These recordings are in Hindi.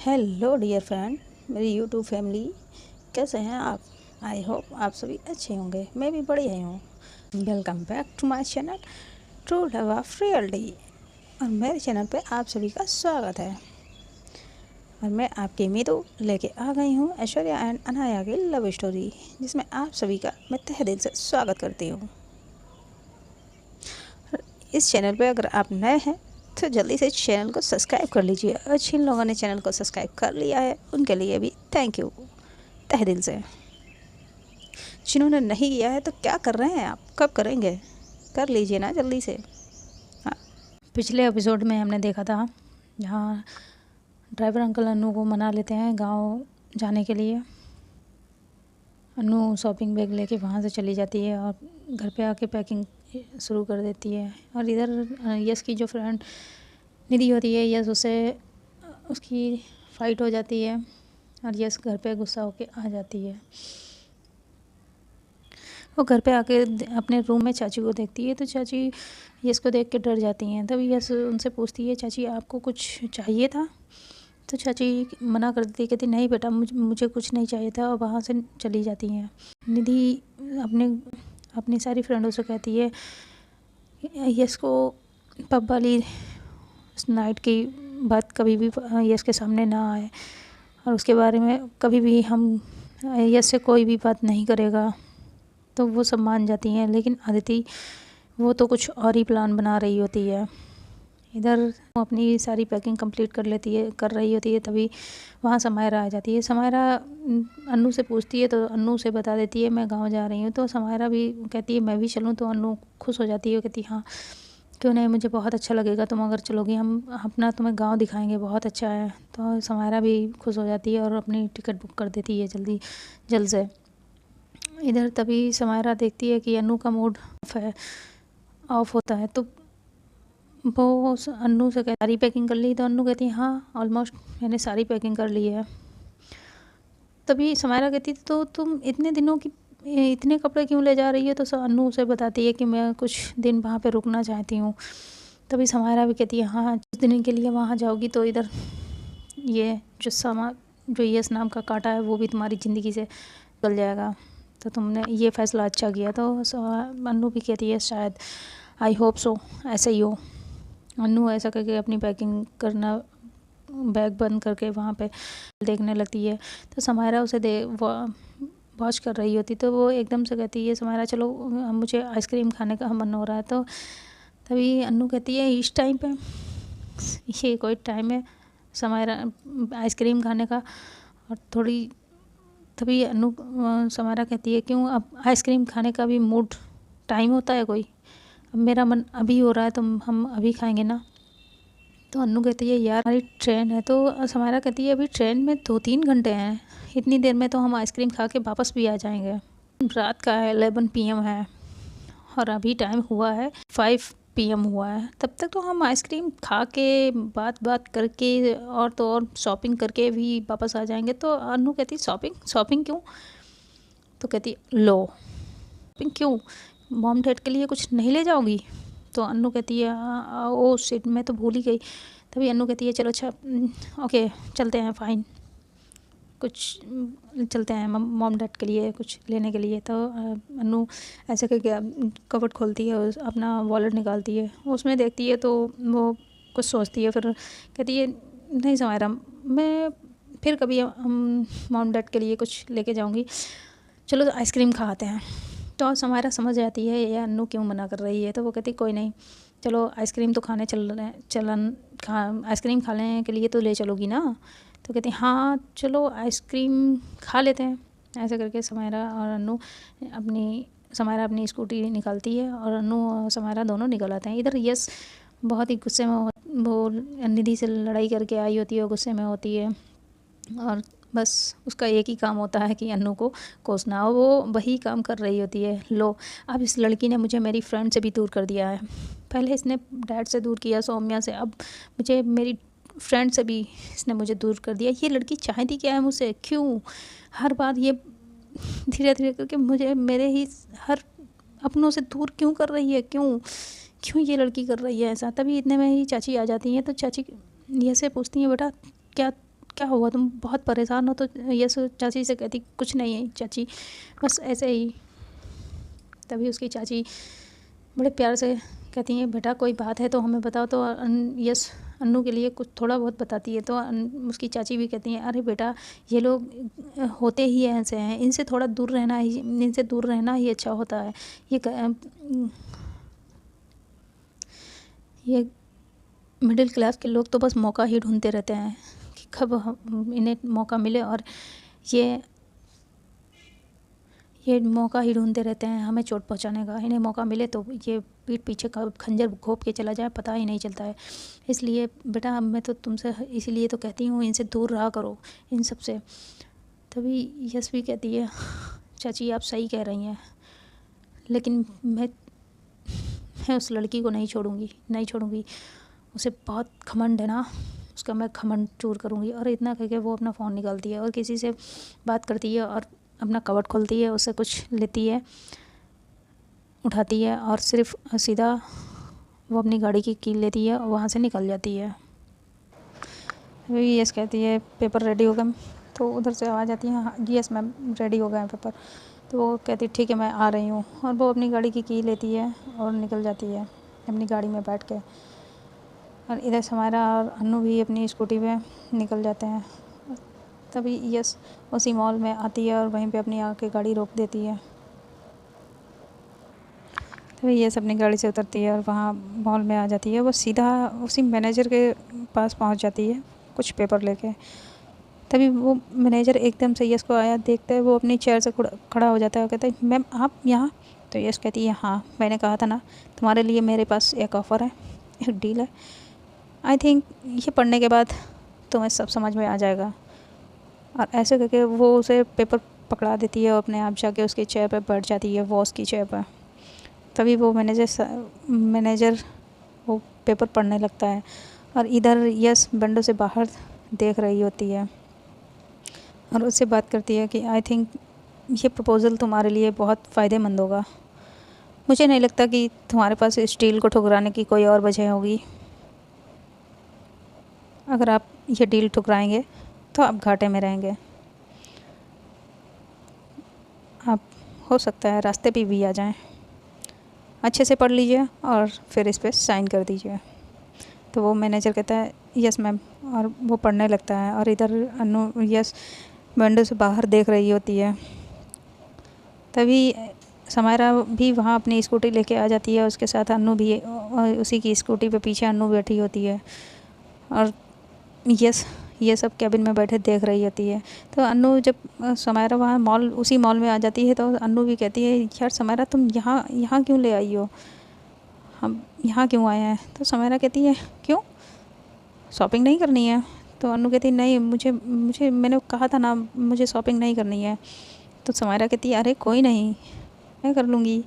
हेलो डियर फ्रेंड, मेरी यूट्यूब फैमिली, कैसे हैं आप? आई होप आप सभी अच्छे होंगे। मैं भी बढ़िया ही हूँ। Welcome back to my channel true love of reality. और मेरे चैनल पे आप सभी का स्वागत है। और मैं आपकी मीतू लेके आ गई हूँ ऐश्वर्या एंड अनाया की लव स्टोरी, जिसमें आप सभी का मैं तहे दिल से स्वागत करती हूँ। इस चैनल पे अगर आप नए हैं तो जल्दी से चैनल को सब्सक्राइब कर लीजिए, और जिन लोगों ने चैनल को सब्सक्राइब कर लिया है उनके लिए भी थैंक यू तहे दिल से। जिन्होंने नहीं किया है तो क्या कर रहे हैं आप, कब करेंगे? कर लीजिए ना जल्दी से। हाँ, पिछले एपिसोड में हमने देखा था जहाँ ड्राइवर अंकल अनु को मना लेते हैं गांव जाने के लिए। अनु शॉपिंग बैग लेके वहाँ से चली जाती है और घर पे आके पैकिंग शुरू कर देती है। और इधर यश की जो फ्रेंड निधि होती है, यश उससे उसकी फ़ाइट हो जाती है और यश घर पे गुस्सा होके आ जाती है। वो घर पे आके अपने रूम में चाची को देखती है तो चाची यश को देख के डर जाती हैं। तब यश उनसे पूछती है, चाची आपको कुछ चाहिए था? तो चाची मना कर देती है, कहती नहीं बेटा, मुझे कुछ नहीं चाहिए था, और वहाँ से चली जाती हैं। निधि अपनी सारी फ्रेंडों से कहती है यश को पब वाली नाइट की बात कभी भी यश के सामने ना आए, और उसके बारे में कभी भी हम यश से कोई भी बात नहीं करेगा। तो वो सब मान जाती हैं, लेकिन अदिति वो तो कुछ और ही प्लान बना रही होती है। इधर वो अपनी सारी पैकिंग कंप्लीट कर रही होती है, तभी वहाँ समायरा आ जाती है। समायरा अनु से पूछती है तो अनु से बता देती है मैं गांव जा रही हूँ। तो समायरा भी कहती है मैं भी चलूँ, तो अनु खुश हो जाती है, कहती हाँ क्यों नहीं, मुझे बहुत अच्छा लगेगा तुम अगर चलोगी, हम अपना तुम्हें गांव दिखाएंगे, बहुत अच्छा है। तो समायरा भी खुश हो जाती है और अपनी टिकट बुक कर देती है जल्द से। इधर तभी समायरा देखती है कि अनु का मूड ऑफ होता है, तो वो अनु से सारी पैकिंग कर ली? तो अनु कहती है हाँ ऑलमोस्ट मैंने सारी पैकिंग कर ली है। तभी समायरा कहती तो तुम इतने दिनों की इतने कपड़े क्यों ले जा रही है? तो अनु उसे बताती है कि मैं कुछ दिन वहाँ पे रुकना चाहती हूँ। तभी समायरा भी कहती है हाँ कुछ दिन के लिए वहाँ जाओगी तो इधर ये जो यस नाम का कांटा है वो भी तुम्हारी ज़िंदगी से निकल जाएगा, तो तुमने ये फ़ैसला अच्छा किया। तो अनु भी कहती है शायद आई होप सो ऐसे ही हो। अनु ऐसा करके अपनी पैकिंग करना बैग बंद करके वहाँ पे देखने लगती है। तो समायरा उसे वॉच कर रही होती, तो वो एकदम से कहती है समायरा चलो मुझे आइसक्रीम खाने का मन हो रहा है। तो तभी अनु कहती है इस टाइम पे ये कोई टाइम है समायरा आइसक्रीम खाने का? और तभी समायरा कहती है क्यों, अब आइसक्रीम खाने का भी मूड टाइम होता है कोई? अब मेरा मन अभी हो रहा है तो हम अभी खाएंगे ना। तो अनु कहती है यार हमारी ट्रेन है। तो समायरा कहती है अभी ट्रेन में 2-3 घंटे हैं, इतनी देर में तो हम आइसक्रीम खा के वापस भी आ जाएंगे। रात का 11 PM है और अभी टाइम हुआ है 5 PM हुआ है, तब तक तो हम आइसक्रीम खा के बात करके और तो और शॉपिंग करके भी वापस आ जाएंगे। तो अनु कहती शॉपिंग क्यों? तो कहती लो शॉपिंग क्यों, मॉम डैड के लिए कुछ नहीं ले जाओगी? तो अनु कहती है ओ शिट मैं तो भूल ही गई। तभी अनु कहती है चलो अच्छा ओके चलते हैं, फाइन कुछ चलते हैं मॉम डैड के लिए कुछ लेने के लिए। तो अनु ऐसे करके कवर्ड खोलती है और अपना वॉलेट निकालती है, उसमें देखती है तो वो कुछ सोचती है, फिर कहती है नहीं समायरा मैं फिर कभी मॉम डैड के लिए कुछ लेके जाऊंगी, चलो आइसक्रीम खा आते हैं। तो समायरा समझ जाती है ये अनु क्यों मना कर रही है, तो वो कहती कोई नहीं चलो आइसक्रीम तो खाने आइसक्रीम खाने के लिए तो ले चलोगी ना? तो कहती हाँ चलो आइसक्रीम खा लेते हैं। ऐसे करके समायरा अपनी स्कूटी निकालती है और अनु और समायरा दोनों निकल आते हैं। इधर यश बहुत ही गुस्से में वो निधि से लड़ाई करके आई होती है और गुस्से में होती है, और बस उसका एक ही काम होता है कि अनु को कोसना, और वो वही काम कर रही होती है। लो अब इस लड़की ने मुझे मेरी फ्रेंड से भी दूर कर दिया है, पहले इसने डैड से दूर किया सौम्या से, अब मुझे मेरी फ्रेंड से भी इसने मुझे दूर कर दिया। ये लड़की चाहती क्या है मुझसे, क्यों हर बार ये धीरे धीरे करके मुझे मेरे ही हर अपनों से दूर क्यों कर रही है, क्यों ये लड़की कर रही है ऐसा? तभी इतने में ही चाची आ जाती हैं। तो चाची ये से पूछती हैं बेटा क्या हुआ, तुम बहुत परेशान हो? तो यस चाची से कहती कुछ नहीं है चाची, बस ऐसे ही। तभी उसकी चाची बड़े प्यार से कहती हैं बेटा कोई बात है तो हमें बताओ। तो यस अन्नू के लिए कुछ थोड़ा बहुत बताती है। तो उसकी चाची भी कहती हैं अरे बेटा ये लोग होते ही ऐसे हैं, इनसे थोड़ा दूर रहना ही, इनसे दूर रहना ही अच्छा होता है। ये मिडिल क्लास के लोग तो बस मौका ही ढूंढते रहते हैं कि कब इन्हें मौका मिले, और ये मौका ही ढूंढते रहते हैं हमें चोट पहुंचाने का। इन्हें मौका मिले तो ये पीठ पीछे का खंजर घोंप के चला जाए, पता ही नहीं चलता है। इसलिए बेटा मैं तो तुमसे इसीलिए तो कहती हूँ इनसे दूर रहा करो, इन सब से। तभी यश भी कहती है चाची आप सही कह रही हैं, लेकिन मैं उस लड़की को नहीं छोड़ूंगी। उसे बहुत घमंड है ना, उसका मैं घमंड चूर करूँगी। और इतना करके वो अपना फ़ोन निकालती है और किसी से बात करती है और अपना कवर्ड खोलती है, उससे कुछ लेती है, उठाती है और सिर्फ सीधा वो अपनी गाड़ी की कील लेती है और वहाँ से निकल जाती है। यस कहती है पेपर रेडी हो गए? तो उधर से आवाज़ आती है हाँ यस मैम रेडी हो गए हैं पेपर। तो वो कहती ठीक है मैं आ रही हूँ, और वो अपनी गाड़ी की की लेती है और निकल जाती है अपनी गाड़ी में बैठ के। और इधर समायरा और अन्नू भी अपनी स्कूटी पे निकल जाते हैं। तभी यस उसी मॉल में आती है और वहीं पे अपनी आके गाड़ी रोक देती है। तभी यस अपनी गाड़ी से उतरती है और वहाँ मॉल में आ जाती है। वो सीधा उसी मैनेजर के पास पहुँच जाती है कुछ पेपर लेके। तभी वो मैनेजर एकदम से यस को आया देखता है, वो अपनी चेयर से खड़ा हो जाता है और कहता है मैम आप यहाँ? तो यस कहती है हाँ मैंने कहा था ना तुम्हारे लिए मेरे पास एक ऑफ़र है, एक डील है। आई थिंक ये पढ़ने के बाद तुम्हें सब समझ में आ जाएगा। और ऐसे करके वो उसे पेपर पकड़ा देती है और अपने आप जाके उसकी चेयर पर बैठ जाती है, बॉस की चेयर पर। तभी वो मैनेजर वो पेपर पढ़ने लगता है और इधर यस विंडो से बाहर देख रही होती है और उससे बात करती है कि आई थिंक ये प्रपोज़ल तुम्हारे लिए बहुत फ़ायदेमंद होगा। मुझे नहीं लगता कि तुम्हारे पास इस डील को ठुकराने की कोई और वजह होगी। अगर आप ये डील ठुकराएंगे तो आप घाटे में रहेंगे। आप हो सकता है रास्ते पे भी आ जाएं। अच्छे से पढ़ लीजिए और फिर इस पर साइन कर दीजिए। तो वो मैनेजर कहता है यस मैम, और वो पढ़ने लगता है। और इधर अनु यस विंडो से बाहर देख रही होती है। तभी समायरा भी वहाँ अपनी स्कूटी लेके आ जाती है, उसके साथ अनु भी, उसी की स्कूटी पे पीछे अनु बैठी होती है। और यस ये सब कैबिन में बैठे देख रही होती है। तो अनु जब समायरा वहाँ उसी मॉल में आ जाती है तो अनु भी कहती है यार समायरा तुम यहाँ क्यों ले आई हो, हम यहाँ क्यों आए हैं? तो समायरा कहती है क्यों, शॉपिंग नहीं करनी है? तो अनु कहती नहीं मुझे मैंने कहा था ना मुझे शॉपिंग नहीं करनी है। तो समायरा कहती है अरे कोई नहीं मैं कर लूँगी,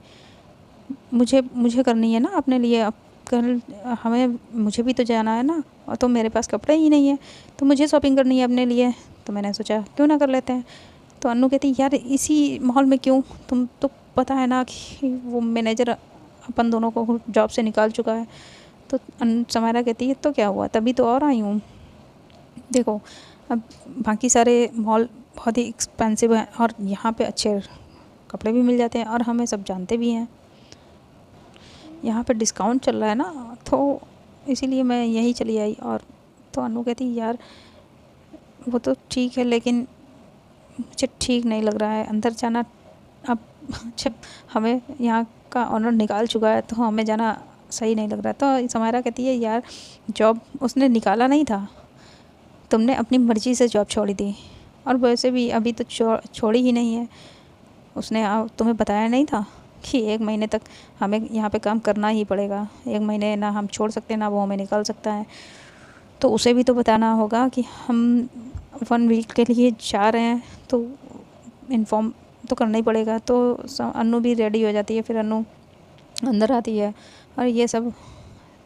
मुझे करनी है ना अपने लिए। अब कल मुझे भी तो जाना है ना, और तो मेरे पास कपड़े ही नहीं है, तो मुझे शॉपिंग करनी है अपने लिए। तो मैंने सोचा क्यों ना कर लेते हैं। तो अनु कहती यार इसी मॉल में क्यों, तुम तो पता है ना कि वो मैनेजर अपन दोनों को जॉब से निकाल चुका है। तो समायरा कहती है तो क्या हुआ, तभी तो और आई हूँ। देखो अब बाकी सारे मॉल बहुत ही एक्सपेंसिव हैं और यहाँ पे अच्छे कपड़े भी मिल जाते हैं और हमें सब जानते भी हैं, यहाँ पे डिस्काउंट चल रहा है ना, तो इसीलिए मैं यहीं चली आई। और तो अनु कहती यार वो तो ठीक है लेकिन मुझे ठीक नहीं लग रहा है अंदर जाना। अब जब हमें यहाँ का ऑनर निकाल चुका है तो हमें जाना सही नहीं लग रहा। तो समायरा कहती है यार जॉब उसने निकाला नहीं था, तुमने अपनी मर्ज़ी से जॉब छोड़ी थी, और वैसे भी अभी तो छोड़ी ही नहीं है। उसने तुम्हें बताया नहीं था कि 1 महीने तक हमें यहाँ पे काम करना ही पड़ेगा, 1 महीने ना हम छोड़ सकते ना वो हमें निकाल सकता है। तो उसे भी तो बताना होगा कि हम 1 वीक के लिए जा रहे हैं, तो इन्फॉर्म तो करना ही पड़ेगा। तो अनु भी रेडी हो जाती है, फिर अनु अंदर आती है और ये सब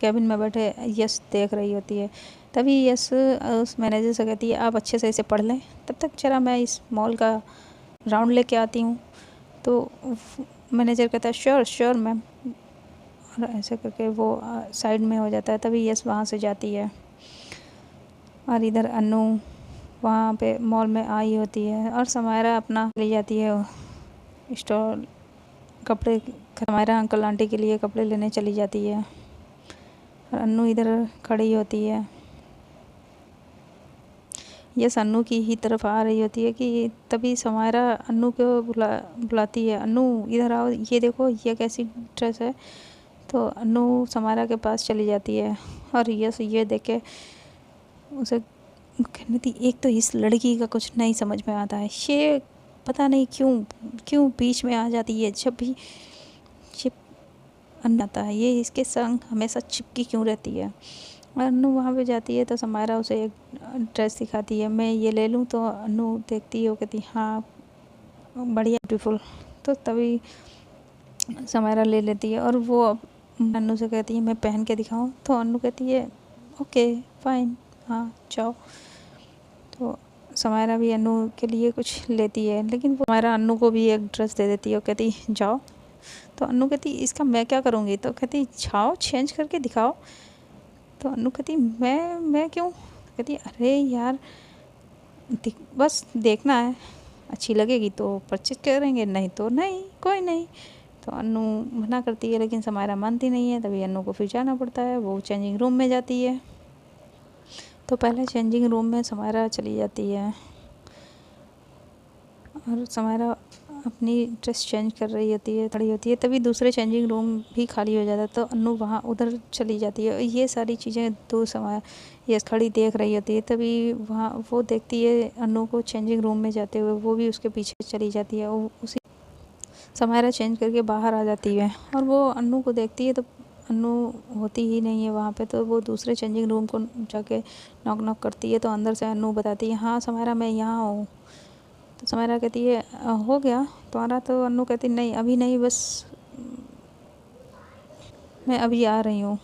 कैबिन में बैठे यस देख रही होती है। तभी यस उस मैनेजर से कहती है आप अच्छे से इसे पढ़ लें, तब तक जरा मैं इस मॉल का राउंड लेके आती हूँ। तो मैनेजर कहता है श्योर मैम, और ऐसे करके वो साइड में हो जाता है। तभी यस वहाँ से जाती है और इधर अनु वहाँ पे मॉल में आई होती है और समायरा अपना ले जाती है स्टॉल कपड़े। समायरा अंकल आंटी के लिए कपड़े लेने चली जाती है और अन्नू इधर खड़ी होती है। यस अन्नू की ही तरफ आ रही होती है कि तभी समायरा अन्नू को बुलाती है, अन्नू इधर आओ, ये देखो ये कैसी ड्रेस है। तो अन्नू समायरा के पास चली जाती है और यस ये देख के उसे कहने थी, एक तो इस लड़की का कुछ नहीं समझ में आता है, ये पता नहीं क्यों बीच में आ जाती है, जब भी चिप आता है ये इसके संग हमेशा चिपकी क्यों रहती है। और अन्नू वहाँ पे जाती है तो समायरा उसे एक ड्रेस दिखाती है, मैं ये ले लूँ। तो अन्नू देखती है, वो कहती हाँ बढ़िया ब्यूटीफुल। तो तभी समायरा ले लेती है और वो अन्नू से कहती है मैं पहन के दिखाऊं। तो अन्नू कहती है ओके फाइन, हाँ जाओ। तो समायरा भी अन्नू के लिए कुछ लेती है, लेकिन वो समायरा अन्नू को भी एक ड्रेस दे देती है, वो कहती जाओ। तो अन्नू कहती इसका मैं क्या करूँगी। तो कहती जाओ चेंज करके दिखाओ। तो अन्नू कहती मैं क्यों। कहती अरे यार बस देखना है, अच्छी लगेगी तो परचेज करेंगे, नहीं तो नहीं, कोई नहीं। तो अन्नू मना करती है, लेकिन समायरा मानती नहीं है। तभी अन्नू को फिर जाना पड़ता है, वो चेंजिंग रूम में जाती है। तो पहले चेंजिंग रूम में समायरा चली जाती है और समायरा अपनी ड्रेस चेंज कर रही होती है, खड़ी होती है। तभी दूसरे चेंजिंग रूम भी खाली हो जाता है, तो अन्नू वहाँ उधर चली जाती है। ये सारी चीज़ें दो समय ये खड़ी देख रही होती है। तभी वहाँ वो देखती है अन्नू को चेंजिंग रूम में जाते हुए, वो भी उसके पीछे चली जाती है। वो उसी समायरा चेंज करके बाहर आ जाती है और वो अन्नू को देखती है, तो अन्नू होती ही नहीं है वहाँ पे। तो वो दूसरे चेंजिंग रूम को जाके नॉक करती है, तो अंदर से अन्नू बताती है हाँ समायरा मैं यहाँ हूँ। तो समायरा कहती है हो गया तुम्हारा। तो अन्नू कहती नहीं अभी नहीं, बस मैं अभी आ रही हूँ।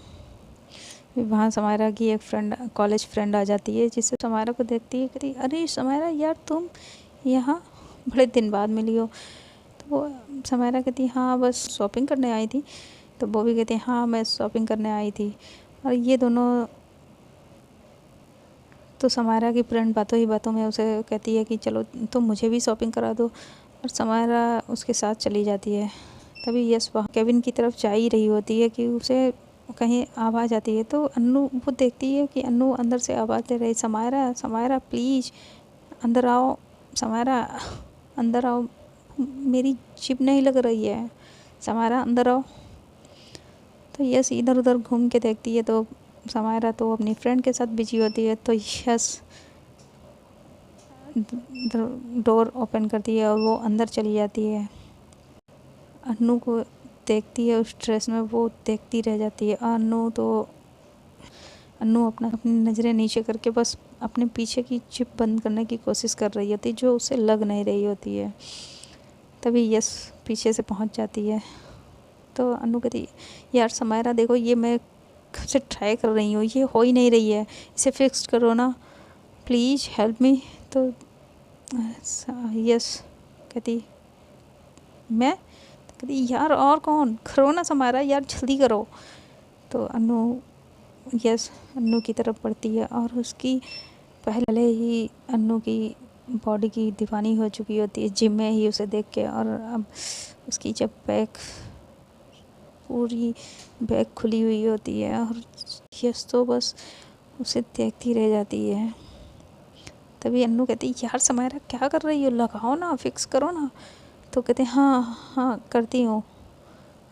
वहाँ समायरा की एक फ्रेंड, कॉलेज फ्रेंड आ जाती है, जिससे समायरा को देखती है, कहती अरे समायरा यार तुम यहाँ बड़े दिन बाद मिली हो। तो वो समायरा कहती हाँ बस शॉपिंग करने आई थी। तो वो भी कहती हाँ मैं शॉपिंग करने आई थी। और ये दोनों, तो समायरा की फ्रेंड बातों ही बातों में उसे कहती है कि चलो तुम मुझे भी शॉपिंग करा दो, और समायरा उसके साथ चली जाती है। तभी यस वहाँ केबिन की तरफ जा ही रही होती है कि उसे कहीं आवाज़ आती है। तो अन्नू वो देखती है कि अन्नू अंदर से आवाज़ दे रही, समायरा समायरा प्लीज़ अंदर आओ, समायरा अंदर आओ, मेरी चिप नहीं लग रही है, समायरा अंदर आओ। तो यस इधर उधर घूम के देखती है, तो समायरा तो अपनी फ्रेंड के साथ बिजी होती है। तो यस डोर ओपन करती है और वो अंदर चली जाती है। अन्नू को देखती है उस ड्रेस में, वो देखती रह जाती है। अन्नू अपनी नज़रें नीचे करके बस अपने पीछे की चिप बंद करने की कोशिश कर रही होती है, जो उसे लग नहीं रही होती है। तभी यस पीछे से पहुंच जाती है। तो अन्नू कहती यार समायरा देखो ये मैं कब से ट्राई कर रही हूँ, ये हो ही नहीं रही है, इसे फिक्स करो ना, प्लीज़ हेल्प मी। तो यस कहती मैं, तो कहती यार और कौन, करो ना समायरा यार जल्दी करो। तो अन्नू की तरफ बढ़ती है और उसकी पहले ही अन्नू की बॉडी की दीवानी हो चुकी होती है जिम में ही उसे देख के। और अब उसकी जब पूरी बैग खुली हुई होती है और यस तो बस उसे देखती रह जाती है। तभी अन्नू कहती यार समायरा क्या कर रही हो, लगाओ ना, फिक्स करो ना। तो कहते हाँ हाँ करती हूँ।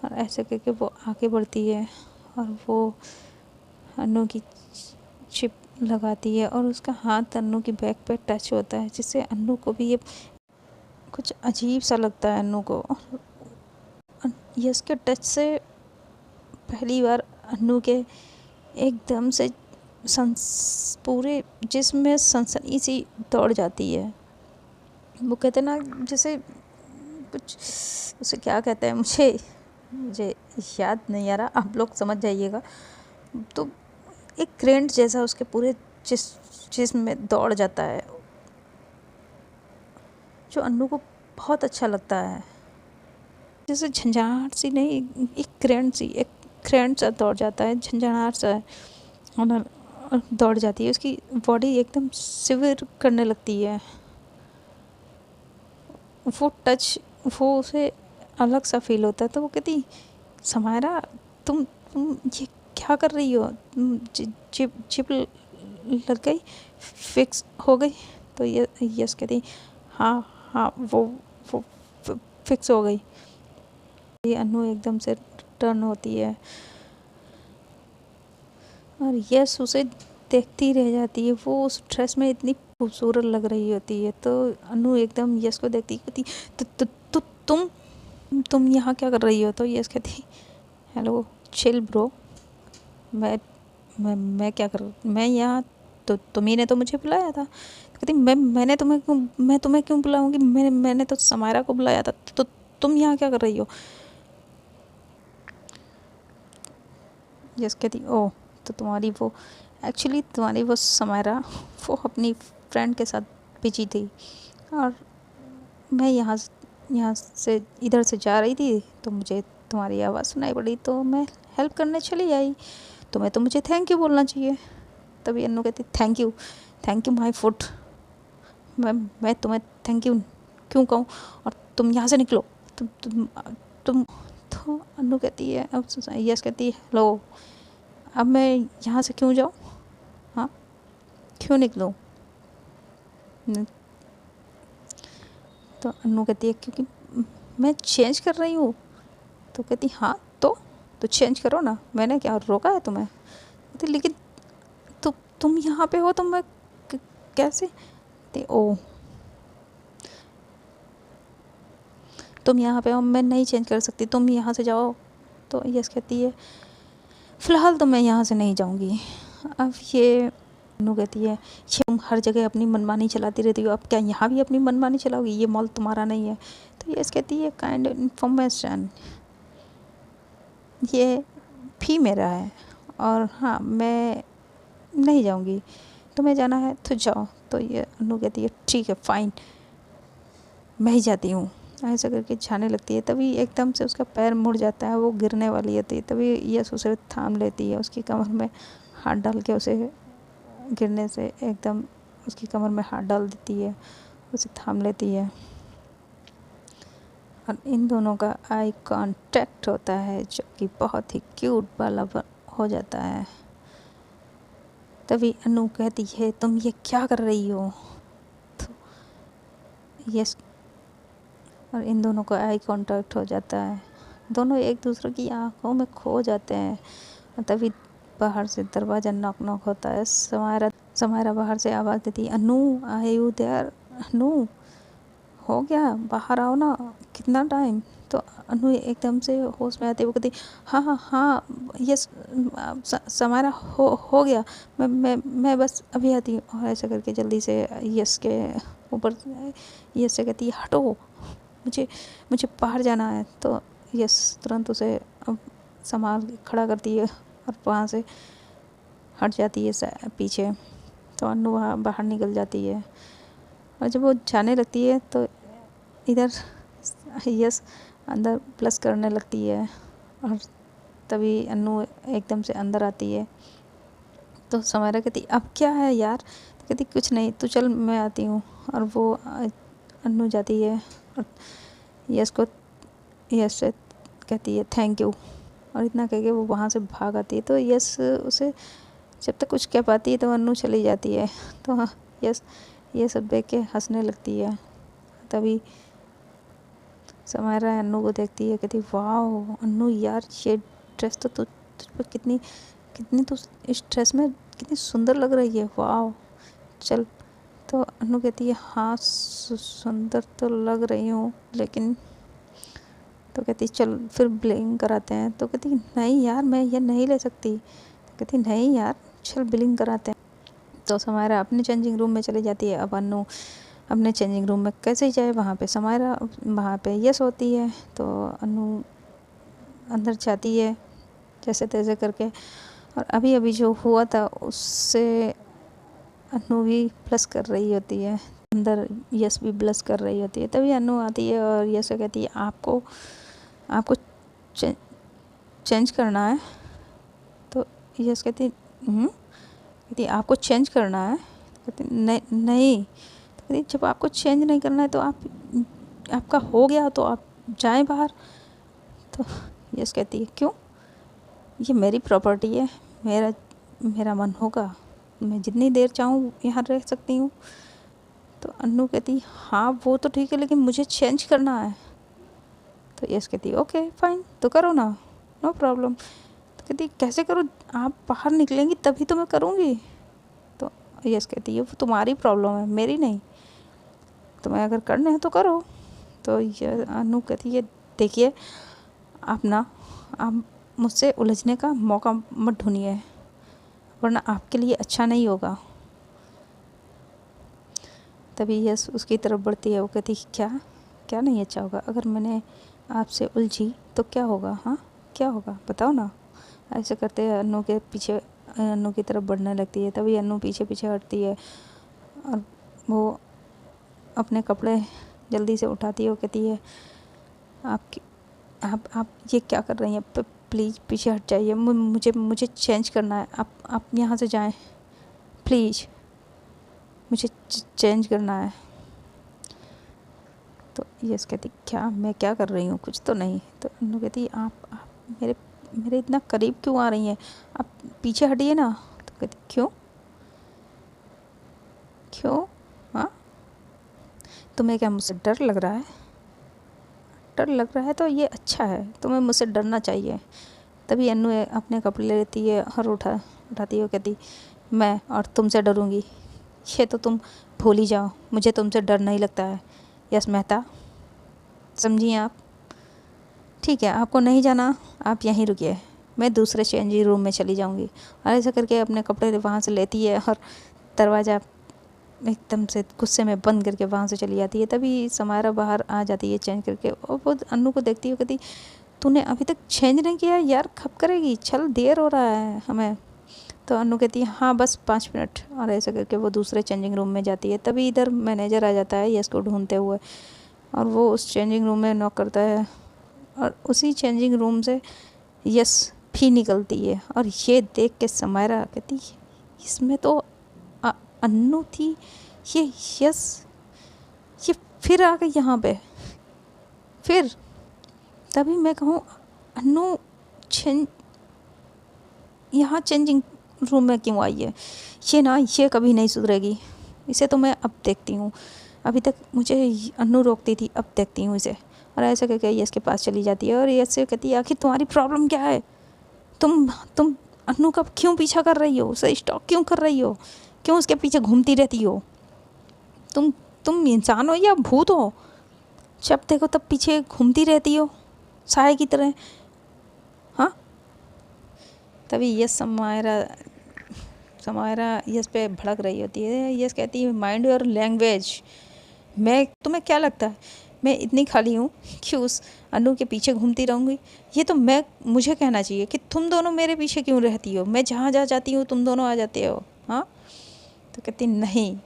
और ऐसे करके वो आगे बढ़ती है और वो अन्नू की चिप लगाती है और उसका हाथ अन्नू की बैक पे टच होता है, जिससे अन्नू को भी ये कुछ अजीब सा लगता है अन्नू को। ये उसके टच से पहली बार अन्नू के एकदम से पूरे जिस्म में सनसनी सी दौड़ जाती है। वो कहते ना जैसे कुछ, उसे क्या कहते हैं, मुझे याद नहीं आ रहा, आप लोग समझ जाइएगा। तो एक करंट जैसा उसके पूरे जिस्म में दौड़ जाता है, जो अन्नू को बहुत अच्छा लगता है। जैसे झंझाट सी नहीं, एक करंट सा दौड़ जाता है, झंझाट सा है। और दौड़ जाती है, उसकी बॉडी एकदम सिविर करने लगती है। वो टच, वो उसे अलग सा फील होता है। तो वो कहती समायरा तुम ये क्या कर रही हो, चिप चिप लग गई, फिक्स हो गई। तो ये यस कहती हाँ हाँ वो फिक्स हो गई। ये अनु एकदम से टर्न होती है और यस उसे देखती रह जाती है। वो उस ड्रेस में इतनी खूबसूरत लग रही होती है। तो अनु एकदम यस को देखती कहती तो तुम यहाँ क्या कर रही हो। तो यस कहती हेलो चिल ब्रो, मैं क्या कर, मैं यहाँ, तो तुम्ही ने तो मुझे बुलाया था। कहती मैं तुम्हें क्यों बुलाऊंगी, मैंने तो समायरा को बुलाया था। तो तुम यहाँ क्या कर रही हो। यस कहती ओह, तो तुम्हारी वो एक्चुअली तुम्हारी वो समायरा वो अपनी फ्रेंड के साथ बिजी थी और मैं यहाँ से इधर से जा रही थी तो मुझे तुम्हारी आवाज़ सुनाई पड़ी तो मैं हेल्प करने चली आई। तुम्हें तो मुझे थैंक यू बोलना चाहिए। तभी अन्नू कहती थैंक यू माय फुट, मैं तुम्हें थैंक यू क्यों कहूँ, और तुम यहाँ से निकलो। तुम तो अन्नू कहती है, अब यस कहती है लो अब मैं यहाँ से क्यों जाऊँ, हाँ क्यों निकलूँ। तो अन्नू कहती है क्योंकि मैं चेंज कर रही हूँ। तो कहती हाँ तो चेंज करो ना, मैंने क्या रोका है तुम्हें। कहती लेकिन तुम यहाँ पे हो तो मैं कैसे। कहती ओ तुम यहाँ पे हो, मैं नहीं चेंज कर सकती, तुम यहाँ से जाओ। तो यस कहती है फ़िलहाल तो मैं यहाँ से नहीं जाऊँगी। अब ये अनु कहती है ये तुम हर जगह अपनी मनमानी चलाती रहती हो, अब क्या यहाँ भी अपनी मनमानी चलाओगी, ये मॉल तुम्हारा नहीं है। तो यस कहती है काइंड इन्फॉर्मेशन ये भी मेरा है और हाँ मैं नहीं जाऊँगी, तुम्हें जाना है तो जाओ। तो ये अनु कहती है ठीक है फ़ाइन मैं ही जाती हूँ। ऐसा करके जाने लगती है। तभी एकदम से उसका पैर मुड़ जाता है, वो गिरने वाली होती है। तभी यस उसे थाम लेती है, उसकी कमर में हाथ डाल के उसे गिरने से एकदम उसकी कमर में हाथ डाल देती है, उसे थाम लेती है और इन दोनों का आई कांटेक्ट होता है जो कि बहुत ही क्यूट वाला हो जाता है। तभी अनु कहती है तुम ये क्या कर रही हो। तो यस और इन दोनों का आई कांटेक्ट हो जाता है, दोनों एक दूसरे की आंखों में खो जाते हैं। और तभी बाहर से दरवाज़ा नॉक नॉक होता है। समायरा बाहर से आवाज़ देती है अनु आर यू देयर, अनु हो गया बाहर आओ ना, कितना टाइम। तो अनु एकदम से होश में आती है, वो कहती हाँ हाँ हाँ यस समायरा हो गया, मैं बस अभी आती हूँ। और ऐसा करके जल्दी से यस के ऊपर यस से कहती है हटो मुझे बाहर जाना है। तो यस तुरंत उसे अब संभाल खड़ा करती है और वहाँ से हट जाती है पीछे। तो अनु वहाँ बाहर निकल जाती है और जब वो जाने लगती है तो इधर यस अंदर प्लस करने लगती है और तभी अनु एकदम से अंदर आती है। तो समायरा कहती अब क्या है यार। तो कहती कुछ नहीं तू चल मैं आती हूँ। और वो अनु जाती है और यस को यस से कहती है थैंक यू और इतना कह के वो वहाँ से भाग आती है। तो यस उसे जब तक कुछ कह पाती है तो अनु चली जाती है। तो हाँ यस ये सब देख के हंसने लगती है। तभी समायरा अनु को देखती है, कहती वाह अनु यार ये ड्रेस तो तुझ पर कितनी तू इस ड्रेस में कितनी सुंदर लग रही है, वाह चल। तो अनु कहती है हाँ सुंदर तो लग रही हूँ लेकिन, तो कहती चल फिर बिलिंग कराते हैं। तो कहती नहीं यार मैं ये नहीं ले सकती। तो कहती नहीं यार चल बिलिंग कराते हैं। तो समायरा अपने चेंजिंग रूम में चली जाती है। अब अनु अपने चेंजिंग रूम में कैसे ही जाए, वहाँ पे समायरा वहाँ पे यस होती है। तो अनु अंदर जाती है जैसे तैसे करके और अभी अभी जो हुआ था उससे अनु भी प्लस कर रही होती है, अंदर यस भी प्लस कर रही होती है। तभी अनु आती है और यस कहती है आपको चेंज करना है। तो यस कहती कहती आपको चेंज करना है? कहती नहीं नहीं। तो कहती जब आपको चेंज नहीं करना है तो आपका हो गया तो आप जाएं बाहर। तो यस कहती है क्यों, ये मेरी प्रॉपर्टी है, मेरा मेरा मन होगा मैं जितनी देर चाहूँ यहाँ रह सकती हूँ। तो अन्नू कहती हाँ वो तो ठीक है लेकिन मुझे चेंज करना है। तो यस कहती ओके फाइन, तो करो ना, नो प्रॉब्लम। तो कहती कैसे करूँ, आप बाहर निकलेंगी तभी तो मैं करूँगी। तो यस कहती है वो तुम्हारी प्रॉब्लम है मेरी नहीं, तुम्हें अगर करने हैं तो करो। तो ये अनु कहती है देखिए आप मुझसे उलझने का मौका मत ढूंढिए वरना आपके लिए अच्छा नहीं होगा। तभी यस उसकी तरफ बढ़ती है, वो कहती क्या क्या नहीं अच्छा होगा, अगर मैंने आपसे उलझी तो क्या होगा, हाँ क्या होगा बताओ ना। ऐसे करते अनु के पीछे अनु की तरफ बढ़ने लगती है। तभी अनु पीछे पीछे हटती है और वो अपने कपड़े जल्दी से उठाती है। वो कहती है आप ये क्या कर रही हैं, प्लीज़ पीछे हट जाइए, मुझे चेंज करना है, आप यहाँ से जाएं प्लीज़, मुझे चेंज करना है। तो यस कहती क्या मैं क्या कर रही हूँ, कुछ तो नहीं। तो अनु कहती आप मेरे इतना करीब क्यों आ रही हैं, आप पीछे हटिए ना। तो कहती क्यों क्यों, हाँ तुम्हें क्या मुझसे डर लग रहा है, डर लग रहा है तो ये अच्छा है, तुम्हें मुझसे डरना चाहिए। तभी अनु अपने कपड़े लेती है और उठाती है। कहती मैं और तुमसे डरूंगी, ये तो तुम भूल ही जाओ, मुझे तुमसे डर नहीं लगता है। यस मेहता समझिए आप, ठीक है आपको नहीं जाना आप यहीं रुकिए, मैं दूसरे चेंजिंग रूम में चली जाऊंगी। और ऐसा करके अपने कपड़े वहाँ से लेती है और दरवाज़ा एकदम से गुस्से में बंद करके वहाँ से चली जाती है। तभी समायरा बाहर आ जाती है चेंज करके और वो अनु को देखती है। कहती तूने अभी तक चेंज नहीं किया यार, कब करेगी, चल देर हो रहा है हमें। तो अनु कहती है हाँ बस 5 मिनट। और ऐसे करके वो दूसरे चेंजिंग रूम में जाती है। तभी इधर मैनेजर आ जाता है यस को ढूंढते हुए और वो उस चेंजिंग रूम में नॉक करता है और उसी चेंजिंग रूम से यस भी निकलती है। और ये देख के समायरा कहती इसमें तो अन्नू थी, ये यस ये फिर आ गई यहाँ पे फिर। तभी मैं कहूँ अन्नू यहाँ चेंजिंग रूम में क्यों आई है, ये कभी नहीं सुधरेगी, इसे तो मैं अब देखती हूँ, अभी तक मुझे अन्नू रोकती थी अब देखती हूँ इसे। और ऐसा करके यस के पास चली जाती है और यस से कहती है आखिर तुम्हारी प्रॉब्लम क्या है, तुम अन्नू का क्यों पीछा कर रही हो, उसे स्टॉक क्यों कर रही हो, क्यों उसके पीछे घूमती रहती हो, तुम इंसान हो या भूत हो, जब देखो तब पीछे घूमती रहती हो साय की तरह, हाँ। तभी यस समायरा यस पे भड़क रही होती है। यस कहती है माइंड योर लैंग्वेज, मैं तुम्हें क्या लगता है मैं इतनी खाली हूँ कि उस अनु के पीछे घूमती रहूँगी, ये तो मुझे कहना चाहिए कि तुम दोनों मेरे पीछे क्यों रहती हो, मैं जहाँ जाती हूँ तुम दोनों आ जाते हो, हाँ। तो कहती नहीं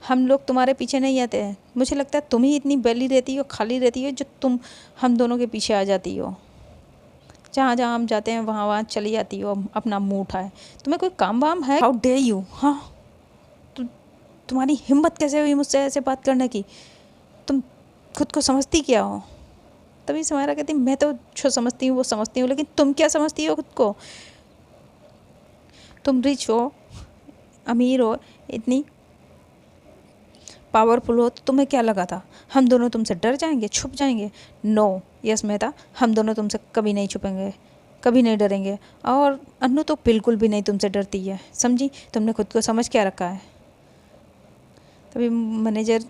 हम लोग तुम्हारे पीछे नहीं आते हैं, मुझे लगता है तुम ही इतनी बैली रहती हो खाली रहती हो जो तुम हम दोनों के पीछे आ जाती हो, जहाँ जहाँ हम जाते हैं वहाँ वहाँ चली जाती हो अपना मुँह उठाए, तुम्हें कोई काम वाम है, हाउ डेयर यू, हाँ तुम्हारी हिम्मत कैसे हुई मुझसे ऐसे बात करने की, तुम खुद को समझती क्या हो। तभी समायरा कहती मैं तो जो समझती हूँ वो समझती हूँ, लेकिन तुम क्या समझती हो खुद को, तुम रिच हो अमीर हो इतनी पावरफुल हो तो तुम्हें क्या लगा था हम दोनों तुमसे डर जाएंगे छुप जाएंगे, नो यस मेहता हम दोनों तुमसे कभी नहीं छुपेंगे कभी नहीं डरेंगे। और अन्नू तो बिल्कुल भी नहीं तुमसे डरती है, समझी, तुमने खुद को समझ क्या रखा है। तभी मैनेजर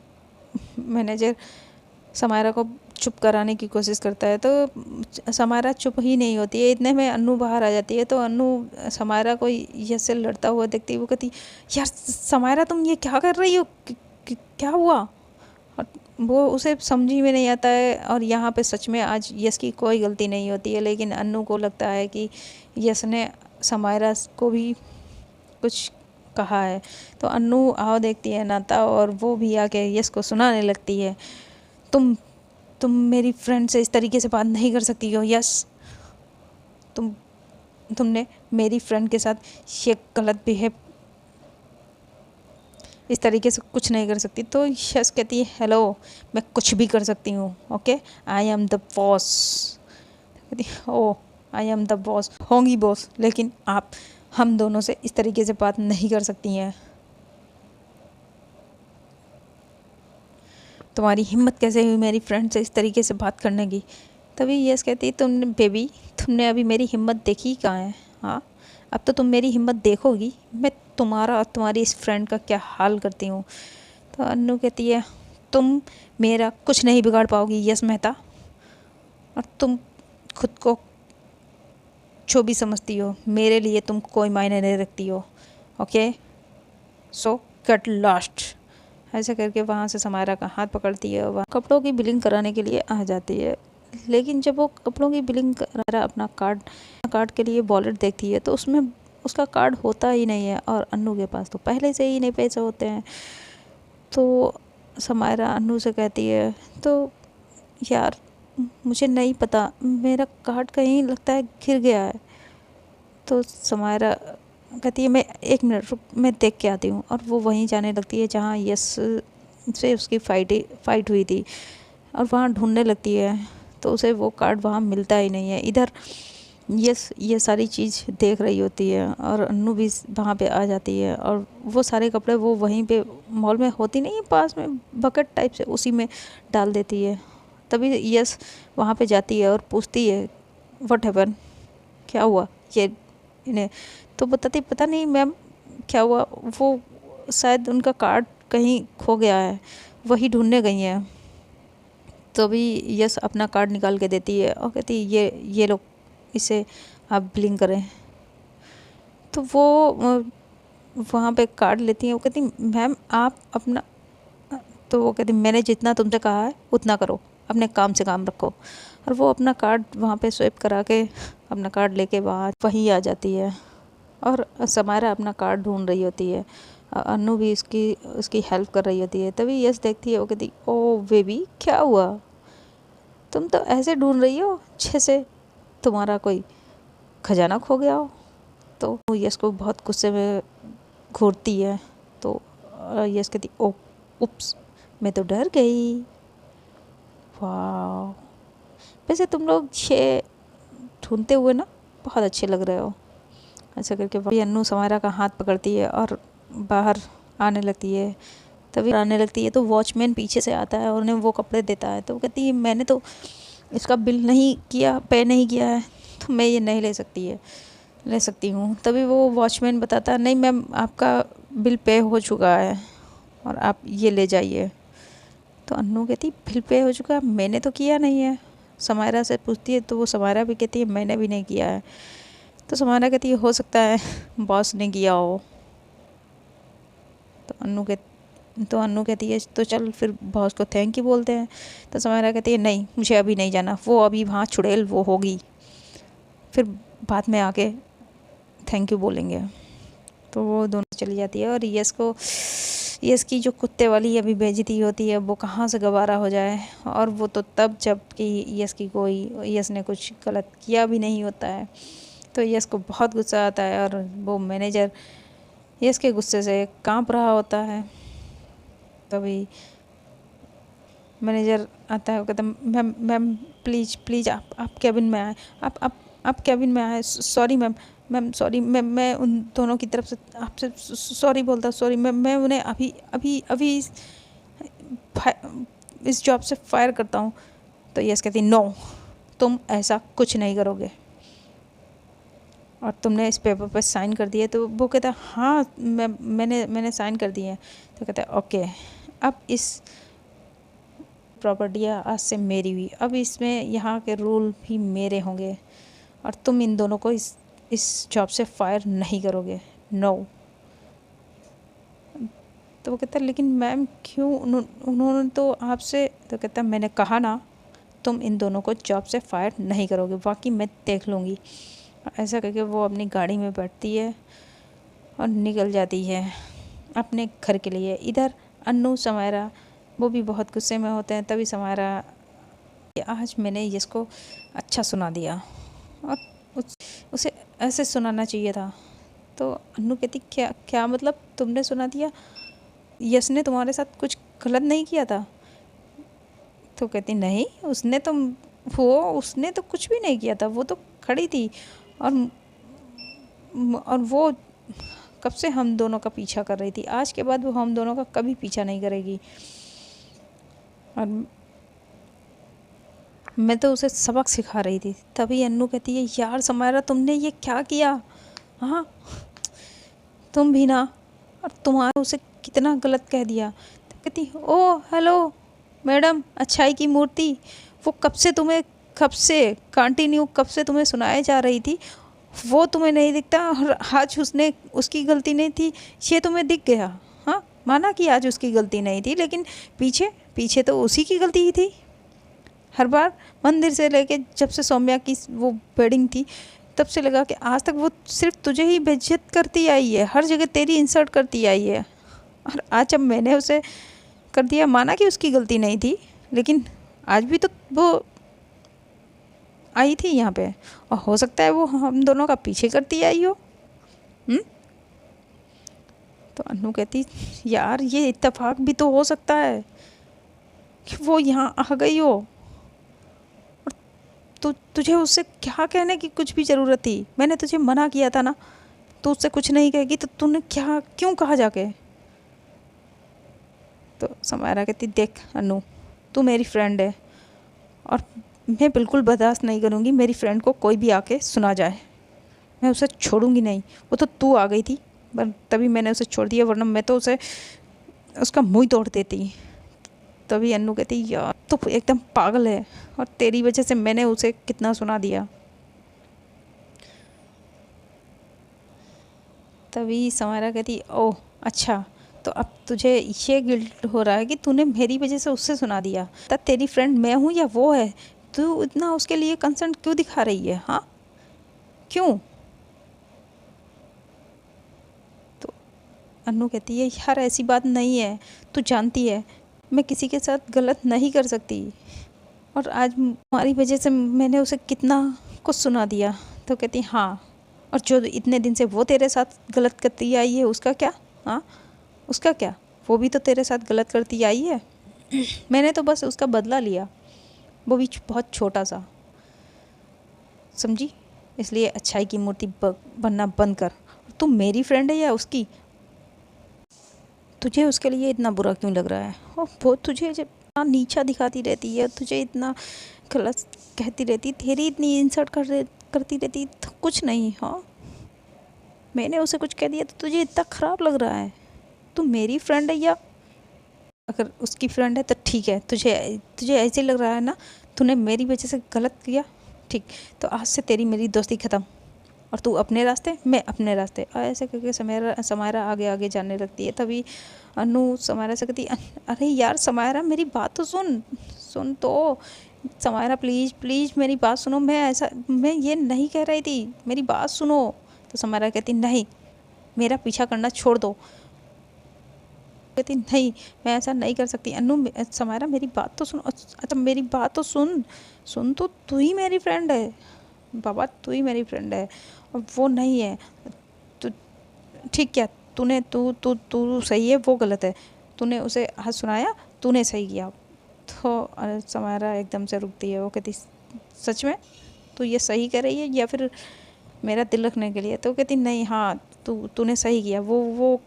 समायरा को चुप कराने की कोशिश करता है तो समायरा चुप ही नहीं होती है। इतने में अन्नू बाहर आ जाती है तो अन्नू समायरा को यस से लड़ता हुआ देखती है। वो कहती यार समायरा तुम ये क्या कर रही हो, क्या हुआ। और वो उसे समझ में नहीं आता है और यहाँ पे सच में आज यस की कोई गलती नहीं होती है, लेकिन अन्नू को लगता है कि यस ने समायरा को भी कुछ कहा है। तो अन्नू आओ देखती है नाता और वो भी आके यस को सुनाने लगती है तुम मेरी फ्रेंड से इस तरीके से बात नहीं कर सकती हो यस, तुम तुमने मेरी फ्रेंड के साथ ये गलत बिहेव इस तरीके से कुछ नहीं कर सकती। तो यस कहती है हेलो, मैं कुछ भी कर सकती हूँ, okay, I am the boss. कहती ओ आई एम द बॉस, होंगी बॉस, लेकिन आप हम दोनों से इस तरीके से बात नहीं कर सकती हैं। तुम्हारी हिम्मत कैसे हुई मेरी फ्रेंड से इस तरीके से बात करने की। तभी यस कहती है तुमने बेबी, तुमने अभी मेरी हिम्मत देखी कहाँ है? हाँ, अब तो तुम मेरी हिम्मत देखोगी, मैं तुम्हारा और तुम्हारी इस फ्रेंड का क्या हाल करती हूँ। तो अन्नू कहती है तुम मेरा कुछ नहीं बिगाड़ पाओगी यस मेहता, और तुम खुद को जो भी समझती हो मेरे लिए तुम कोई मायने नहीं रखती हो, ओके, सो कट लास्ट। ऐसे करके वहाँ से समायरा का हाथ पकड़ती है, वहाँ कपड़ों की बिलिंग कराने के लिए आ जाती है। लेकिन जब वो कपड़ों की बिलिंग करा अपना कार्ड के लिए वॉलेट देखती है तो उसमें उसका कार्ड होता ही नहीं है, और अन्नू के पास तो पहले से ही नहीं पैसे होते हैं। तो समायरा अन्नू से कहती है तो यार मुझे नहीं पता, मेरा कार्ड कहीं लगता है गिर गया है। तो समायरा कहती है मैं 1 मिनट रुक, मैं देख के आती हूँ, और वो वहीं जाने लगती है जहाँ यस से उसकी फाइट हुई थी, और वहाँ ढूंढने लगती है। तो उसे वो कार्ड वहाँ मिलता ही नहीं है। इधर यस ये सारी चीज़ देख रही होती है, और अन्नू भी वहाँ पे आ जाती है, और वो सारे कपड़े वो वहीं पे मॉल में होती नहीं है पास में बकेट टाइप से, उसी में डाल देती है। तभी यस वहाँ पे जाती है और पूछती है व्हाट हैपन, क्या हुआ ये इन्हें। तो बताती पता नहीं मैम क्या हुआ, वो शायद उनका कार्ड कहीं खो गया है, वही ढूंढने गई हैं। तो अभी यस अपना कार्ड निकाल के देती है और कहती है ये लो, इसे आप बिलिंग करें। तो वो वहाँ पे कार्ड लेती हैं। वो कहती मैम आप अपना, तो वो कहती मैंने जितना तुमसे कहा है उतना करो, अपने काम से काम रखो। और वो अपना कार्ड वहाँ पे स्वाइप करा के अपना कार्ड लेके वहीं आ जाती है, और समायरा अपना कार्ड ढूंढ रही होती है, अन्नू भी उसकी हेल्प कर रही होती है। तभी यस देखती है, वो कहती ओ बेबी क्या हुआ, तुम तो ऐसे ढूंढ रही हो जैसे तुम्हारा कोई खजाना खो गया हो। तो यस को बहुत गुस्से में घूरती है। तो यस कहती ओ उप्स, मैं तो डर गई। वाह, वैसे तुम लोग ये ढूंढते हुए ना बहुत अच्छे लग रहे हो। ऐसा करके अन्नू समायरा का हाथ पकड़ती है और बाहर आने लगती है। तभी आने लगती है तो वॉचमैन पीछे से आता है और उन्हें वो कपड़े देता है। तो वो कहती है मैंने तो इसका बिल नहीं किया, पे नहीं किया है, तो मैं ये नहीं ले सकती हूँ। तभी वो वॉचमैन बताता है नहीं मैम आपका बिल पे हो चुका है और आप ये ले जाइए। तो अन्नू कहती बिल पे हो चुका, मैंने तो किया नहीं है। समायरा से पूछती है तो वो समायरा भी कहती है मैंने भी नहीं किया है। तो समायरा कहती है हो सकता है बॉस ने किया हो। तो अन्नू कहती है तो चल फिर बॉस को थैंक यू बोलते हैं। तो समायरा कहती है नहीं मुझे अभी नहीं जाना, वो अभी वहाँ चुड़ैल वो होगी, फिर बाद में आके थैंक यू बोलेंगे। तो वो दोनों चली जाती है, और यस की जो कुत्ते वाली अभी बेइज्जती होती है वो कहाँ से गवारा हो जाए। और वो तो तब जब कि यस ने कुछ गलत किया भी नहीं होता है। तो यस को बहुत गुस्सा आता है, और वो मैनेजर यस के गुस्से से कांप रहा होता है। तभी मैनेजर आता है, वो कहता है मैम मैम प्लीज़ आप कैबिन में आए, आप कैबिन में आए। सॉरी मैम सॉरी, मैं उन दोनों की तरफ से आपसे सॉरी बोलता, सॉरी मैं उन्हें अभी इस जॉब से फायर करता हूँ। तो यस कहती नो, तुम ऐसा कुछ नहीं करोगे, और तुमने इस पेपर पर साइन कर दिए। तो वो कहता है हाँ मैंने साइन कर दिए हैं। तो कहता है ओके, अब इस प्रॉपर्टी आज से मेरी हुई, अब इसमें यहाँ के रूल भी मेरे होंगे, और तुम इन दोनों को इस जॉब से फायर नहीं करोगे, नो। तो वो कहता है लेकिन मैम क्यों, उन्होंने तो आपसे। तो कहता है मैंने कहा ना तुम इन दोनों को जॉब से फायर नहीं करोगे, बाकी मैं देख लूँगी। ऐसा करके वो अपनी गाड़ी में बैठती है और निकल जाती है अपने घर के लिए। इधर अन्नू समायरा वो भी बहुत गुस्से में होते हैं। तभी समायरा आज मैंने इसको अच्छा सुना दिया, और उसे ऐसे सुनाना चाहिए था। तो अन्नू कहती क्या क्या मतलब तुमने सुना दिया, यश ने तुम्हारे साथ कुछ गलत नहीं किया था? तो कहती नहीं, उसने तो कुछ भी नहीं किया था, वो तो खड़ी थी और वो कब से हम दोनों का पीछा कर रही थी, आज के बाद वो हम दोनों का कभी पीछा नहीं करेगी। और मैं तो उसे सबक सिखा रही थी। तभी अन्नू कहती है यार समायरा तुमने ये क्या किया, हाँ तुम भी ना, और तुम्हारे उसे कितना गलत कह दिया। तो कहती ओ हेलो मैडम अच्छाई की मूर्ति, वो कब से कंटिन्यू कब से तुम्हें सुनाए जा रही थी, वो तुम्हें नहीं दिखता और आज उसने उसकी गलती नहीं थी, ये तुम्हें दिख गया। हाँ माना कि आज उसकी गलती नहीं थी, लेकिन पीछे पीछे तो उसी की गलती ही थी। हर बार मंदिर से लेके जब से सौम्या की वो वेडिंग थी तब से लगा कि आज तक वो सिर्फ तुझे ही बेइज्जत करती आई है, हर जगह तेरी इंसल्ट करती आई है। और आज जब मैंने उसे कर दिया, माना कि उसकी गलती नहीं थी, लेकिन आज भी तो वो आई थी यहाँ पे, और हो सकता है वो हम दोनों का पीछे करती आई हो। तो अन्नू कहती यार ये इत्तेफाक भी तो हो सकता है कि वो यहाँ आ गई हो, और तुझे उससे क्या कहने की कुछ भी ज़रूरत थी? मैंने तुझे मना किया था ना, तू उससे कुछ नहीं कहेगी तो तूने क्या क्यों कहा जाके? तो समायरा कहती देख अन्नू, तू मेरी फ्रेंड है और मैं बिल्कुल बर्दाश्त नहीं करूँगी मेरी फ्रेंड को कोई भी आके सुना जाए, मैं उसे छोड़ूंगी नहीं। वो तो तू आ गई थी तभी मैंने उसे छोड़ दिया, वरना मैं तो उसे उसका मुंह ही तोड़ देती। तभी अन्नू कहती यार तो एकदम पागल है, और तेरी वजह से मैंने उसे कितना सुना दिया। तभी समायरा कहती ओह अच्छा, तो अब तुझे ये गिल्ट हो रहा है कि तूने मेरी वजह से उससे सुना दिया? तब तेरी फ्रेंड मैं हूँ या वो है? तू इतना उसके लिए कंसर्न क्यों दिखा रही है? हाँ क्यों? तो अन्नू कहती है यार ऐसी बात नहीं है, तू जानती है मैं किसी के साथ गलत नहीं कर सकती, और आज तुम्हारी वजह से मैंने उसे कितना कुछ सुना दिया। तो कहती हाँ, और जो इतने दिन से वो तेरे साथ गलत करती आई है उसका क्या? हाँ उसका क्या, वो भी तो तेरे साथ गलत करती आई है। मैंने तो बस उसका बदला लिया, वो भी बहुत छोटा सा, समझी? इसलिए अच्छाई की मूर्ति बनना बंद कर। तू मेरी फ्रेंड है या उसकी? तुझे उसके लिए इतना बुरा क्यों लग रहा है? और वो तुझे जब इतना नीचा दिखाती रहती है, तुझे इतना गलत कहती रहती, तेरी इतनी इंसल्ट करती रहती तो कुछ नहीं। हाँ मैंने उसे कुछ कह दिया तो तुझे इतना ख़राब लग रहा है? तू मेरी फ्रेंड है या अगर उसकी फ्रेंड है तो ठीक है, तुझे तुझे ऐसे लग रहा है ना तूने मेरी वजह से गलत किया, ठीक, तो आज से तेरी मेरी दोस्ती ख़त्म, और तू अपने रास्ते मैं अपने रास्ते। और ऐसे करके समायरा आगे आगे जाने लगती है। तभी अनु समायरा से कहती अरे यार समायरा मेरी बात तो सुन तो, समायरा प्लीज़ प्लीज़ मेरी बात सुनो, मैं ये नहीं कह रही थी, मेरी बात सुनो। तो समायरा कहती नहीं मेरा पीछा करना छोड़ दो। कहती नहीं मैं ऐसा नहीं कर सकती। समायरा मेरी बात तो सुनो, अच्छा मेरी बात तो सुन तो, तू ही मेरी फ्रेंड है बाबा, तू ही मेरी फ्रेंड है और वो नहीं है। तो ठीक क्या, तू तू तू सही है वो गलत है, तूने उसे हाथ सुनाया, तूने सही किया। तो समायरा एकदम से रुकती है, वो कहती सच में तू ये सही कर रही है या फिर मेरा दिल रखने के लिए? तो कहती नहीं हाँ तूने सही किया, वो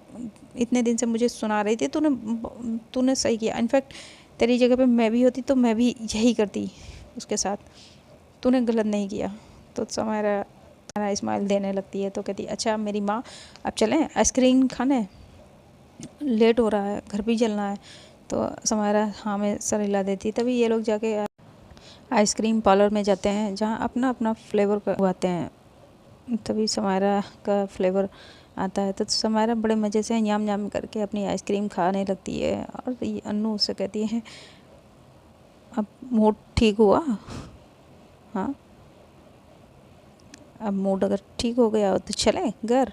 इतने दिन से मुझे सुना रही थी, तूने सही किया। इनफैक्ट तेरी जगह पे मैं भी होती तो मैं भी यही करती उसके साथ, तूने गलत नहीं किया। तो समायरा स्माइल देने लगती है। तो कहती अच्छा मेरी माँ अब चलें आइसक्रीम खाने, लेट हो रहा है घर भी चलना है। तो समायरा हाँ में सर हिला देती। तभी ये लोग जाके आइसक्रीम पार्लर में जाते हैं जहाँ अपना अपना फ्लेवर करवाते हैं। तभी समायरा का फ्लेवर आता है तो समायरा बड़े मज़े से न्याम करके अपनी आइसक्रीम खाने लगती है। और ये अन्नू उससे कहती है अब मूड ठीक हुआ? हाँ अब मूड अगर ठीक हो गया तो चलें घर?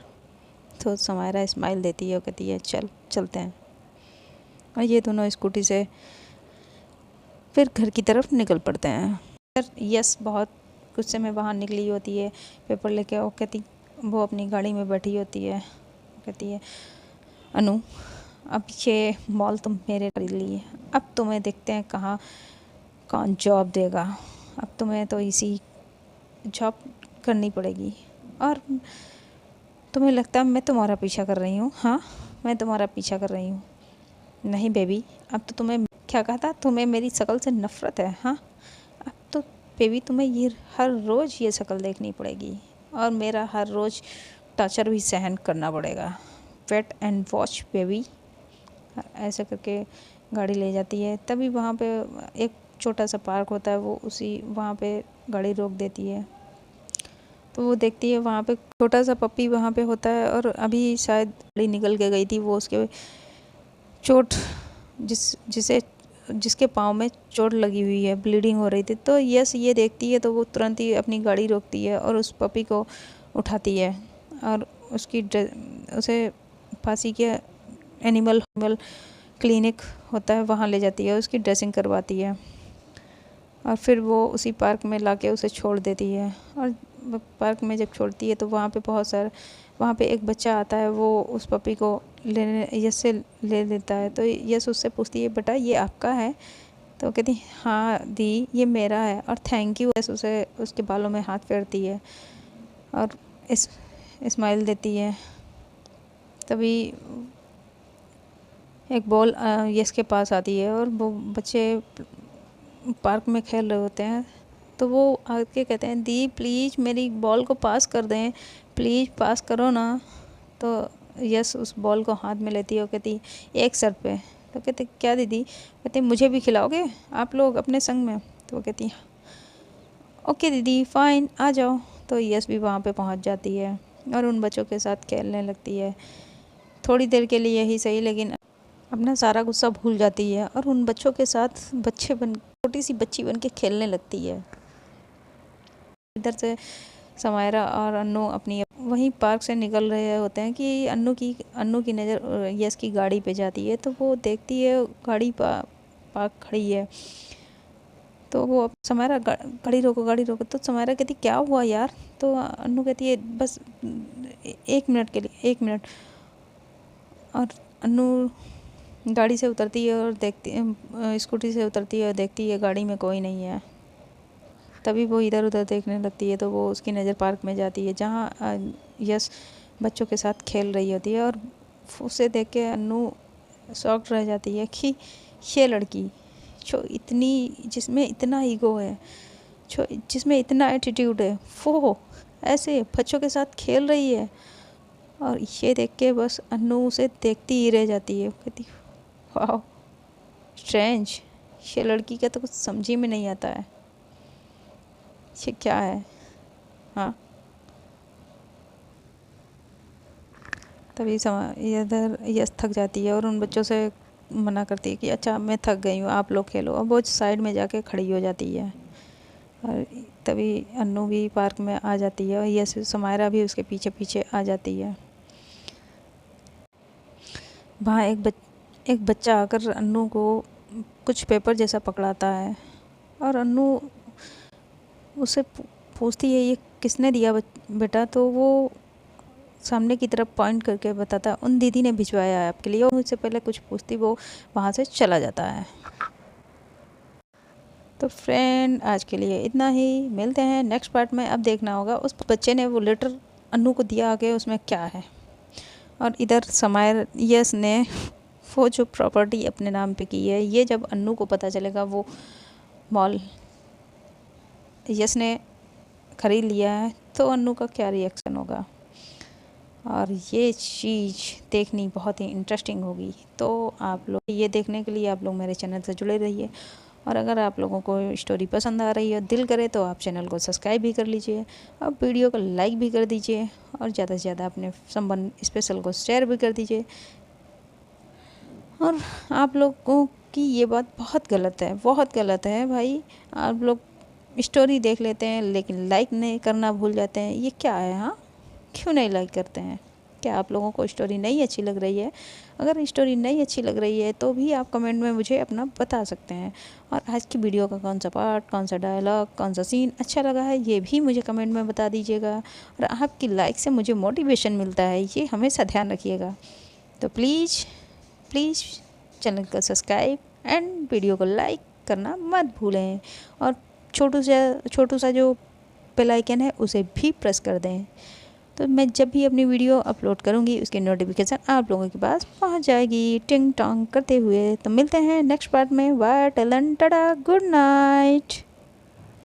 तो समायरा स्माइल देती है और कहती है चलते हैं। और ये दोनों स्कूटी से फिर घर की तरफ निकल पड़ते हैं। यस बहुत गुस्से में बाहर निकली होती है पेपर लेके। और कहती, वो अपनी गाड़ी में बैठी होती है, कहती है अनु अब ये मॉल तुम मेरे खरीद लिए, अब तुम्हें देखते हैं कहाँ कौन जॉब देगा, अब तुम्हें तो इसी जॉब करनी पड़ेगी। और तुम्हें लगता है मैं तुम्हारा पीछा कर रही हूँ? हाँ, मैं तुम्हारा पीछा कर रही हूँ। नहीं बेबी, अब तो तुम्हें क्या कहा था, तुम्हें मेरी शक्ल से नफ़रत है? हाँ, अब तो बेबी तुम्हें ये हर रोज़ ये शक्ल देखनी पड़ेगी और मेरा हर रोज़ टॉर्चर भी सहन करना पड़ेगा। Wait and watch baby. ऐसे करके गाड़ी ले जाती है। तभी वहाँ पे एक छोटा सा पार्क होता है, वो उसी वहाँ पे गाड़ी रोक देती है। तो वो देखती है वहाँ पे छोटा सा पप्पी वहाँ पे होता है और अभी शायद गाड़ी निकल के गई थी। वो उसके चोट जिसके पाँव में चोट लगी हुई है, ब्लीडिंग हो रही थी। तो यस ये देखती है तो वो तुरंत ही अपनी गाड़ी रोकती है और उस पपी को उठाती है और उसे फांसी के एनिमल क्लिनिक होता है वहाँ ले जाती है, उसकी ड्रेसिंग करवाती है और फिर वो उसी पार्क में लाके उसे छोड़ देती है। और पार्क में जब छोड़ती है तो वहाँ पे एक बच्चा आता है, वो उस पपी को यस से ले लेता है। तो यस उससे पूछती है बेटा ये आपका है? तो कहती हाँ दी ये मेरा है और थैंक यू। यस उसे उसके बालों में हाथ फेरती है और स्माइल देती है। तभी एक बॉल यस के पास आती है और वो बच्चे पार्क में खेल रहे होते हैं। तो वो आके कहते हैं दी प्लीज़ मेरी बॉल को पास कर दें, प्लीज़ पास करो ना। तो यस उस बॉल को हाथ में लेती है और कहती एक सर पे। तो कहते क्या दीदी? कहते मुझे भी खिलाओगे आप लोग अपने संग में? तो वो कहती ओके दीदी फ़ाइन आ जाओ। तो यस भी वहाँ पे पहुँच जाती है और उन बच्चों के साथ खेलने लगती है। थोड़ी देर के लिए ही सही, लेकिन अपना सारा गुस्सा भूल जाती है और उन बच्चों के साथ छोटी सी बच्ची बन के खेलने लगती है। इधर से समायरा और अन्नू अपनी वहीं पार्क से निकल रहे होते हैं कि अन्नू की नज़र यस की गाड़ी पे जाती है। तो वो देखती है गाड़ी पार्क खड़ी है। तो वो समायरा गाड़ी रोको। तो समायरा कहती क्या हुआ यार? तो अन्नू कहती है बस 1 मिनट के लिए, 1 मिनट। और अन्नू गाड़ी से उतरती है और स्कूटी से उतरती है और देखती है गाड़ी में कोई नहीं है। तभी वो इधर उधर देखने लगती है। तो वो उसकी नज़र पार्क में जाती है जहाँ यस बच्चों के साथ खेल रही होती है और उसे देख के अन्नू शॉक्ड रह जाती है कि ये लड़की जिसमें इतना ईगो है, जिसमें इतना एटीट्यूड है, वो ऐसे बच्चों के साथ खेल रही है। और ये देख के बस अन्नू उसे देखती ही रह जाती है। कहती वाह स्ट्रेंज, ये लड़की का तो कुछ समझ ही में नहीं आता है, ये क्या है? हाँ, तभी इधर यस थक जाती है और उन बच्चों से मना करती है कि अच्छा मैं थक गई हूँ आप लोग खेलो। अब वो साइड में जाके खड़ी हो जाती है और तभी अन्नू भी पार्क में आ जाती है और यस समायरा भी उसके पीछे पीछे आ जाती है। वहाँ एक बच्चा आकर अन्नू को कुछ पेपर जैसा पकड़ाता है और अन्नू उससे पूछती है ये किसने दिया बेटा? तो वो सामने की तरफ पॉइंट करके बताता उन दीदी ने भिजवाया है आपके लिए। और मुझसे पहले कुछ पूछती वो वहाँ से चला जाता है। तो फ्रेंड आज के लिए इतना ही, मिलते हैं नेक्स्ट पार्ट में। अब देखना होगा उस बच्चे ने वो लेटर अन्नू को दिया आगे उसमें क्या है। और इधर समायर यस ने वो जो प्रॉपर्टी अपने नाम पे की है, ये जब अन्नू को पता चलेगा वो मॉल यस ने ख़रीद लिया है, तो अन्नू का क्या रिएक्शन होगा। और ये चीज़ देखनी बहुत ही इंटरेस्टिंग होगी। तो आप लोग ये देखने के लिए आप लोग मेरे चैनल से जुड़े रहिए। और अगर आप लोगों को स्टोरी पसंद आ रही है, दिल करे तो आप चैनल को सब्सक्राइब भी कर लीजिए और वीडियो को लाइक भी कर दीजिए और ज़्यादा से ज़्यादा अपने संबंध स्पेशल को शेयर भी कर दीजिए। और आप लोगों की ये बात बहुत गलत है भाई। आप लोग स्टोरी देख लेते हैं लेकिन लाइक नहीं करना भूल जाते हैं, ये क्या है? हाँ, क्यों नहीं लाइक करते हैं? क्या आप लोगों को स्टोरी नहीं अच्छी लग रही है? अगर स्टोरी नहीं अच्छी लग रही है तो भी आप कमेंट में मुझे अपना बता सकते हैं। और आज की वीडियो का कौन सा पार्ट, कौन सा डायलॉग, कौन सा सीन अच्छा लगा है, ये भी मुझे कमेंट में बता दीजिएगा। और आपकी लाइक से मुझे मोटिवेशन मिलता है, ये हमेशा ध्यान रखिएगा। तो प्लीज़ चैनल को सब्सक्राइब एंड वीडियो को लाइक करना मत भूलें। और छोटू सा जो बेल आइकन है उसे भी प्रेस कर दें, तो मैं जब भी अपनी वीडियो अपलोड करूँगी उसकी नोटिफिकेशन आप लोगों के पास पहुँच जाएगी टिंग टोंग करते हुए। तो मिलते हैं नेक्स्ट पार्ट में। Bye till then, tata, good night.